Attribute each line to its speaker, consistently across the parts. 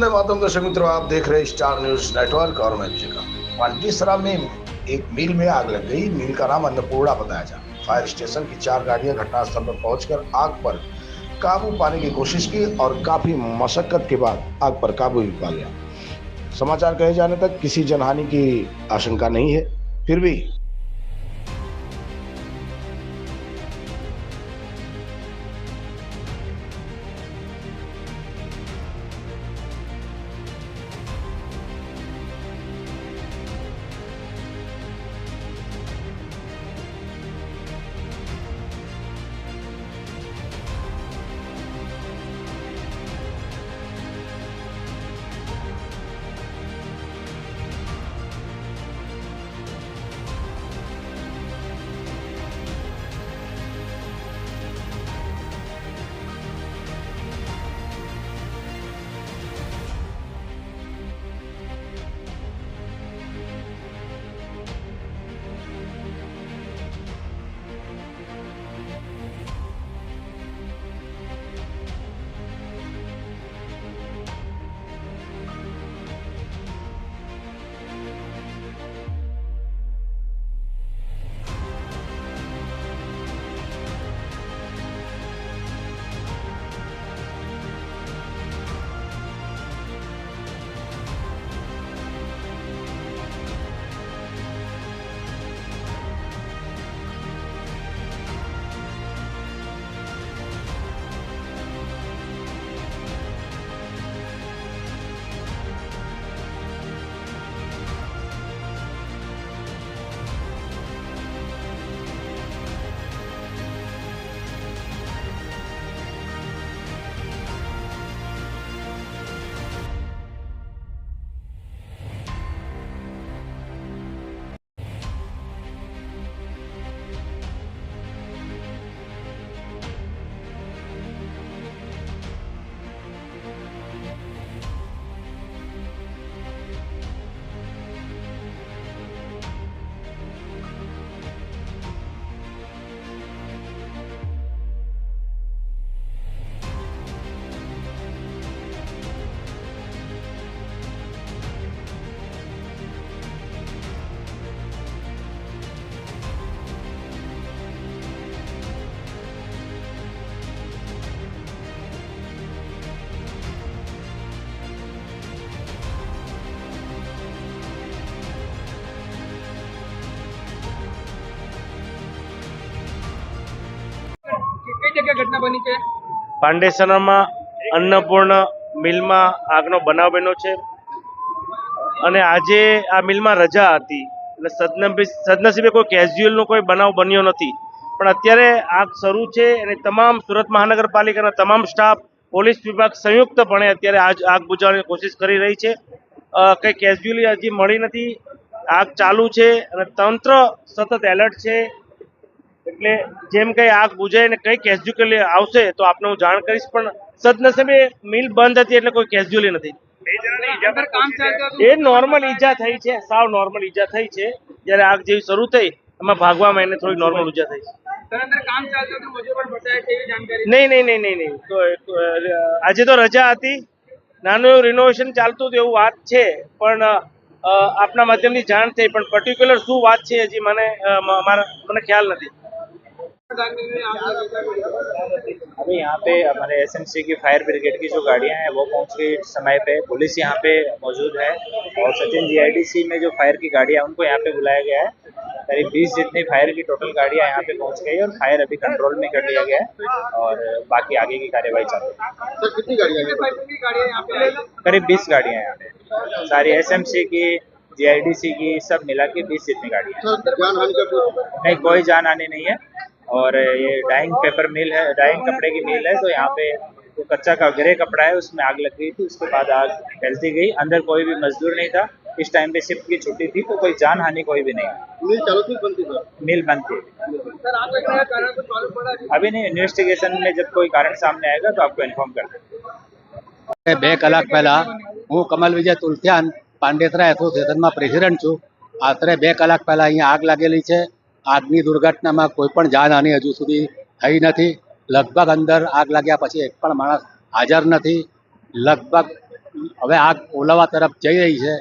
Speaker 1: वंदे मातरम। दर्शक मित्रों, आप देख रहे हैं स्टार न्यूज नेटवर्क और मैं विजय। पांडेसरा में एक मिल में आग लग गई। मिल का नाम अन्नपूर्णा बताया जा। फायर स्टेशन की 4 गाड़ियां घटनास्थल पर पहुंचकर आग पर काबू पाने की कोशिश की और काफी मशक्कत के बाद आग पर काबू भी पा लिया। समाचार कहे जाने तक किसी जनहानि की आशंका नहीं है, फिर भी
Speaker 2: કઈ જગ્યાએ ઘટના બની છે?
Speaker 3: પાંડેસરામાં અન્નપૂર્ણા મિલમાં આગનો બનાવ બન્યો છે અને આજે આ મિલમાં રજા હતી એટલે સદનસીબે કોઈ કેઝ્યુઅલનો કોઈ બનાવ બન્યો નથી, પણ અત્યારે આગ શરૂ છે અને તમામ સુરત મહાનગરપાલિકાના તમામ સ્ટાફ, પોલીસ વિભાગ સંયુક્તપણે અત્યારે આગ બુઝાવવાની કોશિશ કરી રહી છે. કંઈ કેઝ્યુઅલી હજી મળી નથી. આગ ચાલુ છે અને તંત્ર સતત એલર્ટ છે, એટલે જેમ કંઈ આગ બુઝાય ને કંઈ કેઝ્યુઅલી આવશે તો આપને હું જાણ કરીશ, પણ સદનસીબે મિલ બંધ હતી એટલે કોઈ કેઝ્યુઅલી નથી. એ નોર્મલ ઈજા થઈ છે, સાવ નોર્મલ ઈજા થઈ છે. જ્યારે આગ જેવી શરૂ થઈ એમાં ભાગવામાં એને થોડી નોર્મલ ઈજા થઈ છે. નહીં. તો આજે તો રજા હતી, નાનું એવું રિનોવેશન ચાલતું હતું એવું વાત છે, પણ આપના માધ્યમથી જાણ થઈ, પણ પર્ટિક્યુલર શું વાત છે હજી મને ખ્યાલ નથી.
Speaker 4: अभी यहाँ पे हमारे एसएमसी की फायर ब्रिगेड की जो गाड़ियाँ हैं वो पहुँच गई समय पे, पुलिस यहाँ पे मौजूद है और सचिन जीआईडीसी में जो फायर की गाड़ियाँ उनको यहाँ पे बुलाया गया है। करीब 20 जितनी फायर की टोटल गाड़ियाँ यहाँ पे पहुँच गई और फायर अभी कंट्रोल में कर लिया गया है और बाकी आगे की कार्यवाही चालू है।
Speaker 2: सर कितनी गाड़ियाँ यहाँ पे?
Speaker 4: करीब 20 गाड़ियाँ यहाँ पे, सारी एसएमसी की, जीआईडीसी की, सब मिला के 20 जितनी गाड़ियाँ। नहीं, कोई जान हानि नहीं है। और ये डाइंग पेपर मिल है, डाइंग कपड़े की मिल है, तो यहाँ पे जो कच्चा का ग्रे कपड़ा है उसमें आग लग गई थी, उसके बाद आग फैलती गई। अंदर कोई भी मजदूर नहीं था, इस टाइम पे शिफ्ट की छुट्टी थी, तो कोई जान हानि कोई भी नहीं। मिल बंद थी। अभी नहीं, इन्वेस्टिगेशन में जब कोई कारण सामने आएगा तो आपको इन्फॉर्म कर देंगे।
Speaker 5: 2 કલાક પહેલા હું કમલ વિજય તુલસિયાન પાંડેસરા એસોસિએશનમાં પ્રેસિડેન્ટ છું. આશરે 2 કલાક પહેલા અહીંયા આગ લાગેલી છે. આગની દુર્ઘટનામાં કોઈ પણ જાનહાનિ હજુ સુધી થઈ નથી. લગભગ અંદર આગ લાગ્યા પછી એક પણ માણસ હાજર નથી. લગભગ હવે આગ ઓલવવા તરફ જઈ રહી છે.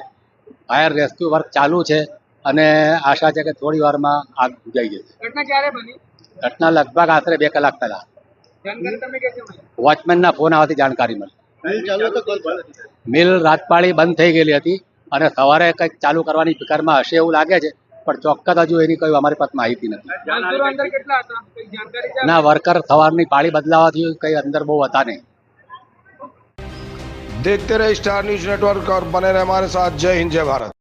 Speaker 5: ફાયર રેસ્ક્યુ વર્ક ચાલુ છે અને આશા છે કે થોડી વારમાં આગ બુઝાઈ જશે.
Speaker 2: ઘટના ક્યારે બની?
Speaker 5: ઘટના લગભગ આશરે 2 કલાક પહેલા
Speaker 2: જાણકારી તમે ક્યાંથી મળી?
Speaker 5: વોચમેનના ફોન આવવાથી જાણકારી મળી. મિલ રાતપાળી બંધ થઈ ગયેલી હતી અને સવારે કંઈક ચાલુ કરવાની ફિકરમાં હશે એવું લાગે છે, પણ ચોક્કસ હજુ એની કોઈ અમારી પાસે માહિતી નથી.
Speaker 2: મજદૂરો અંદર કેટલા હતા? કઈ જાણકારી છે?
Speaker 5: ના, વર્કર સવારની પાળી બદલાવાથી કંઈ અંદર બહુ હતા નહીં.
Speaker 1: देखते रहे स्टार न्यूज नेटवर्क और बने रहे हमारे साथ। जय हिंद, जय भारत।